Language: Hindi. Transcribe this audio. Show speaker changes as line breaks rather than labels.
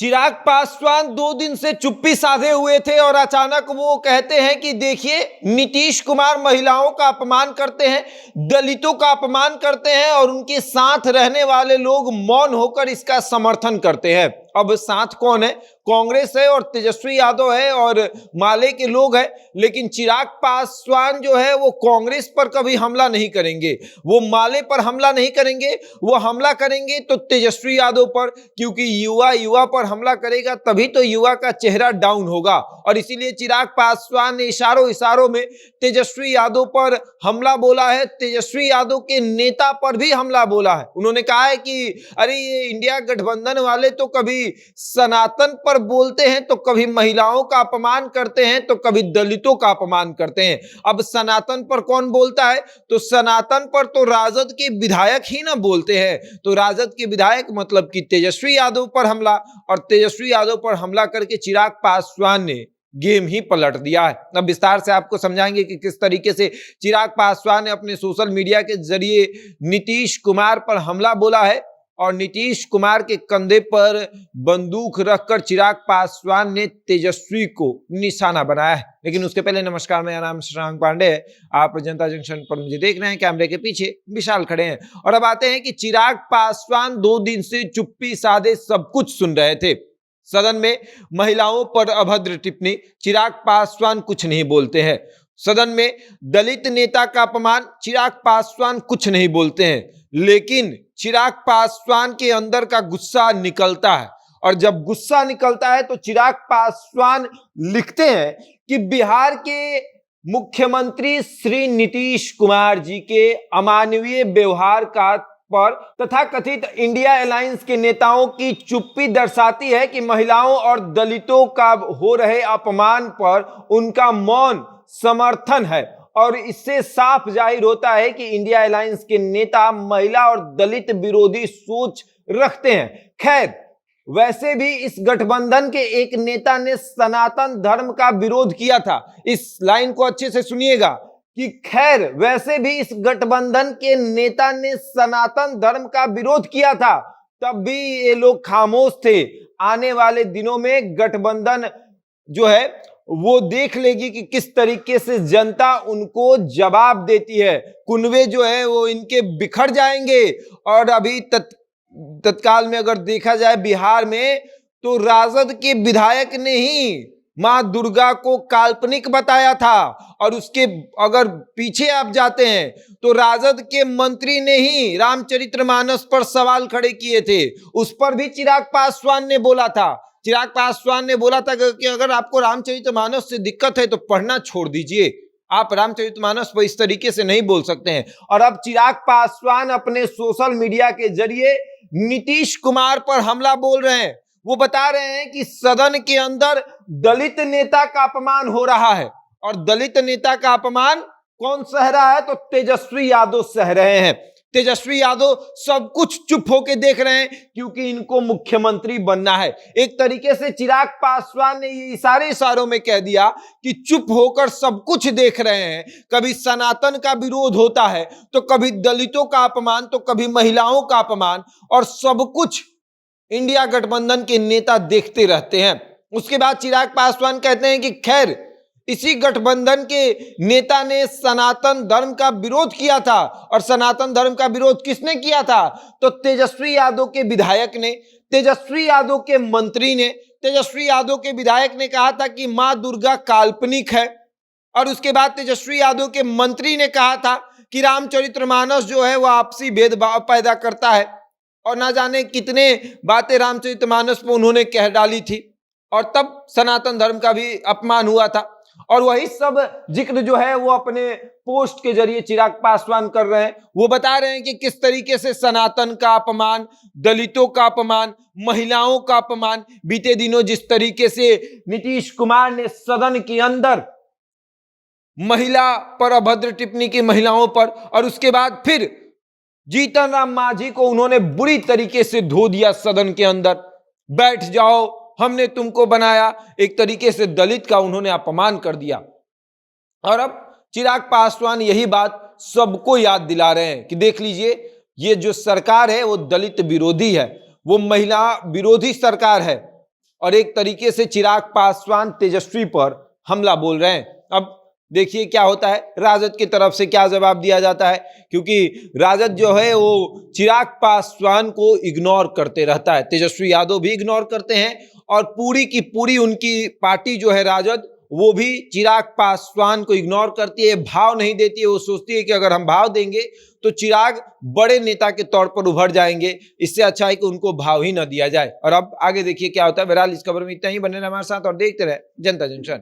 चिराग पासवान 2 दिन से चुप्पी साधे हुए थे और अचानक वो कहते हैं कि देखिए नीतीश कुमार महिलाओं का अपमान करते हैं, दलितों का अपमान करते हैं और उनके साथ रहने वाले लोग मौन होकर इसका समर्थन करते हैं। अब साथ कौन है? कांग्रेस है और तेजस्वी यादव है और माले के लोग हैं। लेकिन चिराग पासवान जो है वो कांग्रेस पर कभी हमला नहीं करेंगे, वो माले पर हमला नहीं करेंगे, वो हमला करेंगे तो तेजस्वी यादव पर, क्योंकि युवा पर हमला करेगा तभी तो युवा का चेहरा डाउन होगा। और इसीलिए चिराग पासवान ने इशारों में तेजस्वी यादव पर हमला बोला है, तेजस्वी यादव के नेता पर भी हमला बोला है। उन्होंने कहा है कि अरे ये इंडिया गठबंधन वाले तो कभी सनातन पर बोलते हैं, तो कभी महिलाओं का अपमान करते हैं, तो कभी दलितों का अपमान करते हैं। अब सनातन पर कौन बोलता है? तो सनातन पर तो राजद के विधायक ही ना बोलते हैं। तो राजद के विधायक मतलब कि तेजस्वी यादव पर हमला, और तेजस्वी यादव पर हमला करके चिराग पासवान ने गेम ही पलट दिया है। अब विस्तार से आपको समझाएंगे कि किस तरीके से चिराग पासवान ने अपने सोशल मीडिया के जरिए नीतीश कुमार पर हमला बोला है और नीतीश कुमार के कंधे पर बंदूक रखकर चिराग पासवान ने तेजस्वी को निशाना बनाया है। लेकिन उसके पहले नमस्कार, मेरा नाम शशांक पांडे है। आप जनता जंक्शन पर मुझे देख रहे हैं, कैमरे के पीछे विशाल खड़े हैं। और अब आते हैं कि चिराग पासवान 2 दिन से चुप्पी साधे सब कुछ सुन रहे थे। सदन में महिलाओं पर अभद्र टिप्पणी, चिराग पासवान कुछ नहीं बोलते हैं। सदन में दलित नेता का अपमान, चिराग पासवान कुछ नहीं बोलते हैं। लेकिन चिराग पासवान के अंदर का गुस्सा निकलता है, और जब गुस्सा निकलता है तो चिराग पासवान लिखते हैं कि बिहार के मुख्यमंत्री श्री नीतीश कुमार जी के अमानवीय व्यवहार का पर तथा कथित इंडिया अलायंस के नेताओं की चुप्पी दर्शाती है कि महिलाओं और दलितों का हो रहे अपमान पर उनका मौन समर्थन है। और इससे साफ जाहिर होता है कि इंडिया अलायंस के नेता महिला और दलित विरोधी सोच रखते हैं। खैर, वैसे भी इस गठबंधन के एक नेता ने सनातन धर्म का विरोध किया था। इस लाइन को अच्छे से सुनिएगा कि खैर वैसे भी इस गठबंधन के नेता ने सनातन धर्म का विरोध किया था, तब भी ये लोग खामोश थे। आने वाले दिनों में गठबंधन जो है वो देख लेगी कि किस तरीके से जनता उनको जवाब देती है। कुनवे जो है वो इनके बिखर जाएंगे। और अभी तत्काल में अगर देखा जाए बिहार में, तो राजद के विधायक ने ही मां दुर्गा को काल्पनिक बताया था। और उसके अगर पीछे आप जाते हैं तो राजद के मंत्री ने ही रामचरितमानस पर सवाल खड़े किए थे। उस पर भी चिराग पासवान ने बोला था। चिराग पासवान ने बोला था कि अगर आपको रामचरितमानस से दिक्कत है तो पढ़ना छोड़ दीजिए, आप रामचरितमानस पर इस तरीके से नहीं बोल सकते हैं। और अब चिराग पासवान अपने सोशल मीडिया के जरिए नीतीश कुमार पर हमला बोल रहे हैं। वो बता रहे हैं कि सदन के अंदर दलित नेता का अपमान हो रहा है, और दलित नेता का अपमान कौन सह रहा है? तो तेजस्वी यादव सह रहे हैं। तेजस्वी यादव सब कुछ चुप होके देख रहे हैं, क्योंकि इनको मुख्यमंत्री बनना है। एक तरीके से चिराग पासवान ने ये इशारों में कह दिया कि चुप होकर सब कुछ देख रहे हैं। कभी सनातन का विरोध होता है, तो कभी दलितों का अपमान, तो कभी महिलाओं का अपमान, और सब कुछ इंडिया गठबंधन के नेता देखते रहते हैं। उसके बाद चिराग पासवान कहते हैं कि खैर इसी गठबंधन के नेता ने सनातन धर्म का विरोध किया था। और सनातन धर्म का विरोध किसने किया था? तो तेजस्वी यादव के विधायक ने, तेजस्वी यादव के मंत्री ने, तेजस्वी यादव के विधायक ने कहा था कि मां दुर्गा काल्पनिक है। और उसके बाद तेजस्वी यादव के मंत्री ने कहा था कि रामचरितमानस जो है वह आपसी भेदभाव पैदा करता है। और ना जाने कितने बातें रामचरितमानस पर उन्होंने कह डाली थी, और तब सनातन धर्म का भी अपमान हुआ था। और वही सब जिक्र जो है वो अपने पोस्ट के जरिए चिराग पासवान कर रहे हैं। वो बता रहे हैं कि किस तरीके से सनातन का अपमान, दलितों का अपमान, महिलाओं का अपमान, बीते दिनों जिस तरीके से नीतीश कुमार ने सदन के अंदर महिला पर अभद्र टिप्पणी की, महिलाओं पर, और उसके बाद फिर जीतन राम मांझी को उन्होंने बुरी तरीके से धो दिया सदन के अंदर। बैठ जाओ, हमने तुमको बनाया। एक तरीके से दलित का उन्होंने अपमान कर दिया। और अब चिराग पासवान यही बात सबको याद दिला रहे हैं कि देख लीजिए, ये जो सरकार है वो दलित विरोधी है, वो महिला विरोधी सरकार है। और एक तरीके से चिराग पासवान तेजस्वी पर हमला बोल रहे हैं। अब देखिए क्या होता है, राजद की तरफ से क्या जवाब दिया जाता है, क्योंकि राजद जो है वो चिराग पासवान को इग्नोर करते रहता है, तेजस्वी यादव भी इग्नोर करते हैं और पूरी की पूरी उनकी पार्टी जो है राजद, वो भी चिराग पासवान को इग्नोर करती है, भाव नहीं देती है। वो सोचती है कि अगर हम भाव देंगे तो चिराग बड़े नेता के तौर पर उभर जाएंगे, इससे अच्छा है कि उनको भाव ही न दिया जाए। और अब आगे देखिए क्या होता है। बहरहाल इस खबर में इतना ही, बने रहे हमारे साथ और देखते रहे जनता जंक्शन।